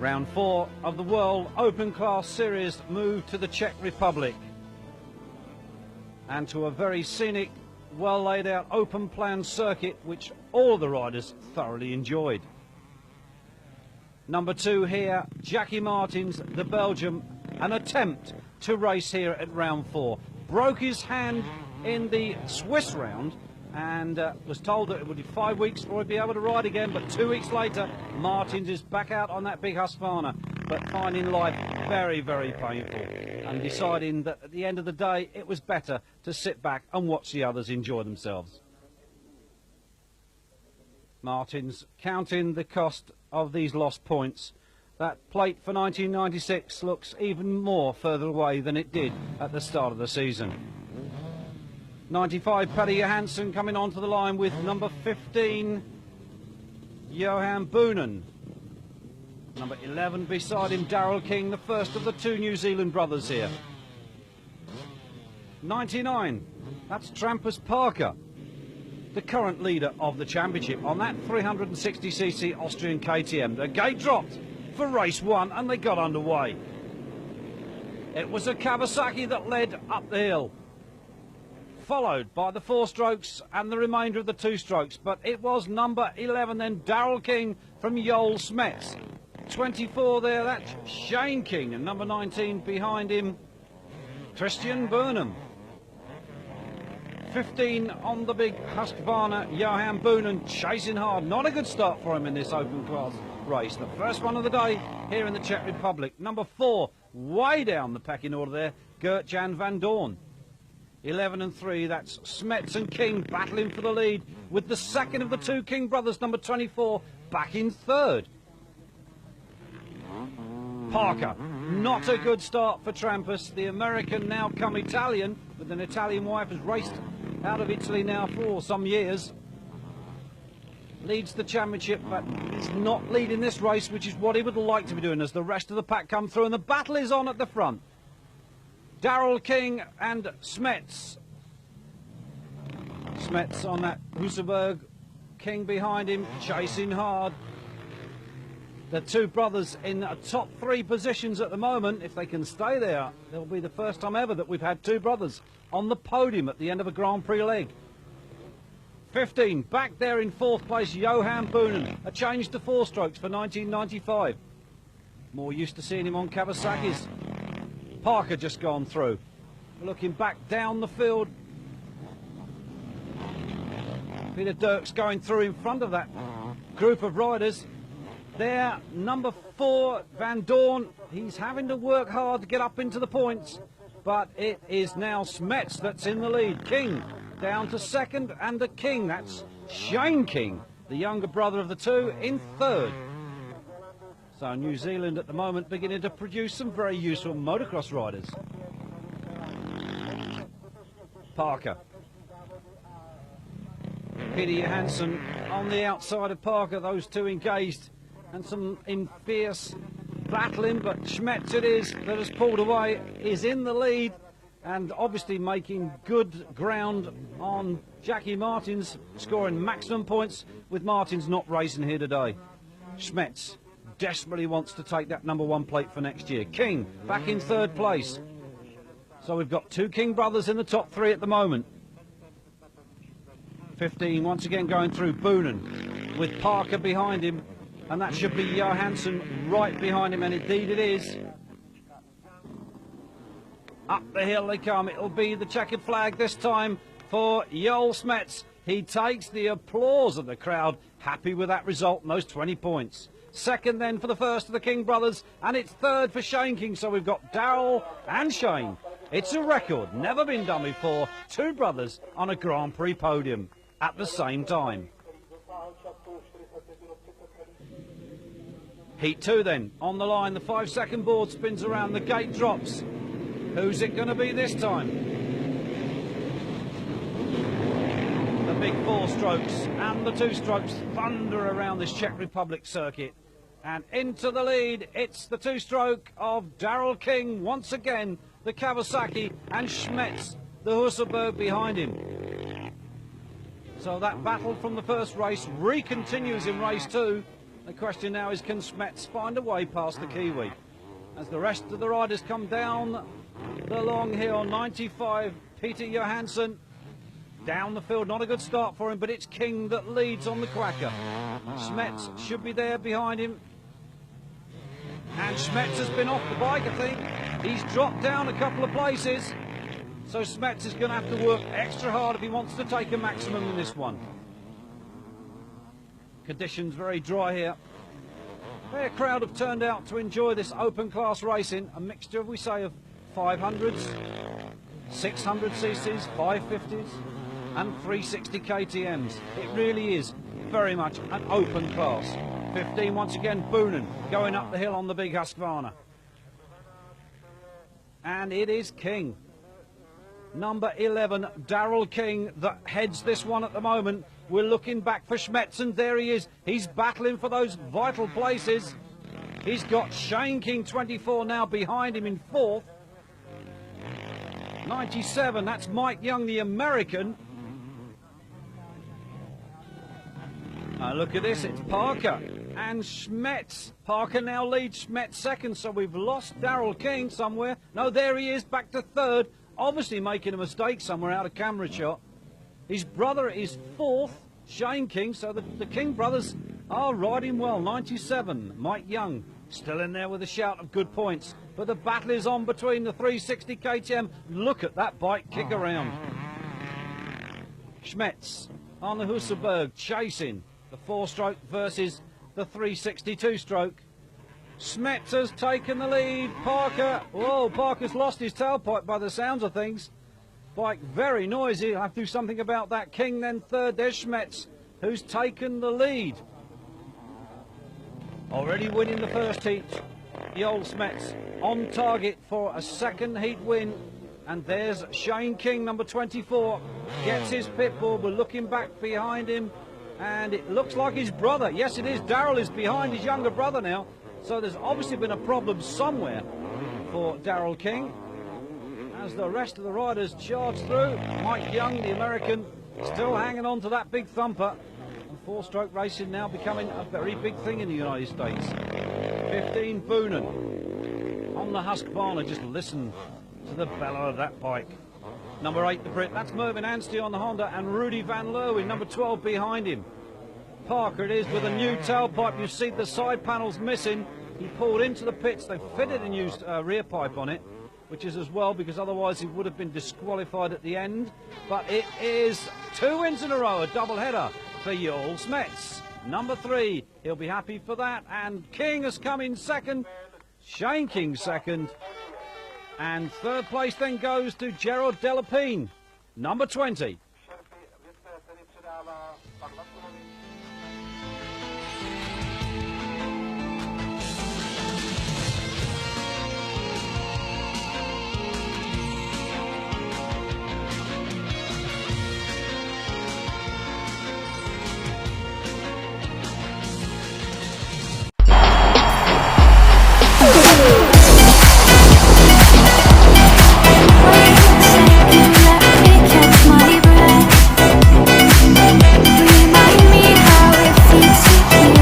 Round 4 of the World Open Class Series moved to the Czech Republic and to a very scenic, well laid out open plan circuit which all of the riders thoroughly enjoyed. Number 2 here, Jackie Martins, the Belgian, an attempt to race here at round 4. Broke his hand in the Swiss round and was told that it would be 5 weeks before he'd be able to ride again, but 2 weeks later Martins is back out on that big Husqvarna, but finding life very, very painful and deciding that at the end of the day it was better to sit back and watch the others enjoy themselves. Martins counting the cost of these lost points. That plate for 1996 looks even more further away than it did at the start of the season. 95 Paddy Johansson coming onto the line with number 15 Johan Boonen. Number 11 beside him, Daryl King, the first of the 2 New Zealand brothers here. 99, that's Trampas Parker, the current leader of the championship on that 360cc Austrian KTM. The gate dropped for race 1 and they got underway. It was a Kawasaki that led up the hill, followed by the 4 strokes and the remainder of the 2 strokes, but it was number 11 then, Daryl King from Joel Smets. 24 there, that's Shane King, and number 19 behind him, Christian Burnham. 15 on the big Husqvarna, Johan Boonen chasing hard. Not a good start for him in this open class race. The first one of the day here in the Czech Republic. Number 4, way down the pecking order there, Gert-Jan van Doorn. 11 and 3, that's Smets and King battling for the lead, with the second of the 2 King brothers, number 24, back in 3rd. Parker, not a good start for Trampas. The American, now come Italian, with an Italian wife, has raced out of Italy now for some years. Leads the championship, but he's not leading this race, which is what he would like to be doing as the rest of the pack come through, and the battle is on at the front. Daryl King and Smets. Smets on that Husaberg, King behind him, chasing hard. The 2 brothers in top 3 positions at the moment. If they can stay there, it'll be the first time ever that we've had 2 brothers on the podium at the end of a Grand Prix leg. 15, back there in 4th place, Johan Boonen. A change to 4 strokes for 1995. More used to seeing him on Kawasaki's. Parker just gone through. Looking back down the field. Peter Dirks going through in front of that group of riders. There, number 4, Van Doorn. He's having to work hard to get up into the points, but it is now Smets that's in the lead. King down to 2nd, and the King, that's Shane King, the younger brother of the 2, in 3rd. So New Zealand at the moment beginning to produce some very useful motocross riders. Parker. Peter Johansson on the outside of Parker, those 2 engaged. And some in fierce battling, but Smets it is that has pulled away, is in the lead, and obviously making good ground on Jackie Martins, scoring maximum points with Martins not racing here today. Smets desperately wants to take that number 1 plate for next year. King back in 3rd place. So we've got 2 King brothers in the top 3 at the moment. 15 once again going through, Boonen with Parker behind him. And that should be Johansson right behind him, and indeed it is. Up the hill they come. It'll be the checkered flag this time for Joel Smets. He takes the applause of the crowd, happy with that result and those 20 points. 2nd then for the first of the King brothers, and it's 3rd for Shane King. So we've got Daryl and Shane. It's a record, never been done before. 2 brothers on a Grand Prix podium at the same time. Heat 2 then, on the line, the 5-second board spins around, the gate drops. Who's it going to be this time? The big 4 strokes and the 2 strokes thunder around this Czech Republic circuit. And into the lead, it's the 2-stroke of Daryl King, once again, the Kawasaki, and Smets, the Husaberg behind him. So that battle from the first race re-continues in race 2. The question now is, can Smets find a way past the Kiwi? As the rest of the riders come down the long hill, 95, Peter Johansson, down the field. Not a good start for him, but it's King that leads on the Quacker. Smets should be there behind him. And Smets has been off the bike, I think. He's dropped down a couple of places. So Smets is going to have to work extra hard if he wants to take a maximum in this one. Conditions very dry here. A fair crowd have turned out to enjoy this open class racing. A mixture, we say, of 500s, 600 cc's, 550s and 360 KTMs. It really is very much an open class. 15 once again, Boonen going up the hill on the big Husqvarna. And it is King. Number 11, Daryl King, that heads this one at the moment. We're looking back for Smets, and there he is. He's battling for those vital places. He's got Shane King, 24, now behind him in fourth. 97, that's Mike Young, the American. Look at this, it's Parker and Smets. Parker now leads Smets second, so we've lost Daryl King somewhere. No, there he is, back to third. Obviously making a mistake somewhere out of camera shot. His brother is fourth, Shane King, so the King brothers are riding well. 97, Mike Young, still in there with a shout of good points. But the battle is on between the 360 KTM. Look at that bike kick around. Smets on the Husselberg chasing the 4-stroke versus the 362-stroke. Smets has taken the lead. Parker, whoa, Parker's lost his tailpipe by the sounds of things. Bike very noisy. I'll have to do something about that. King then third. There's Smets, who's taken the lead. Already winning the first heat. The old Smets on target for a second heat win. And there's Shane King, number 24, gets his pit bull. We're looking back behind him, and it looks like his brother. Yes, it is. Daryl is behind his younger brother now. So there's obviously been a problem somewhere for Daryl King. As the rest of the riders charge through, Mike Young, the American, still hanging on to that big thumper. And 4-stroke racing now becoming a very big thing in the United States. 15, Boonen on the Husqvarna. Just listen to the bellow of that bike. Number 8, the Brit. That's Mervyn Anstey on the Honda, and Rudy Van Leeuwen, number 12, behind him. Parker it is with a new tailpipe. You see the side panels missing. He pulled into the pits. They fitted a new rear pipe on it, which is as well, because otherwise he would have been disqualified at the end. But it is 2 wins in a row, a double header for Joel Smets. Number 3, he'll be happy for that. And King has come in second. Shane King second. And third place then goes to Gerald Delapine, number 20.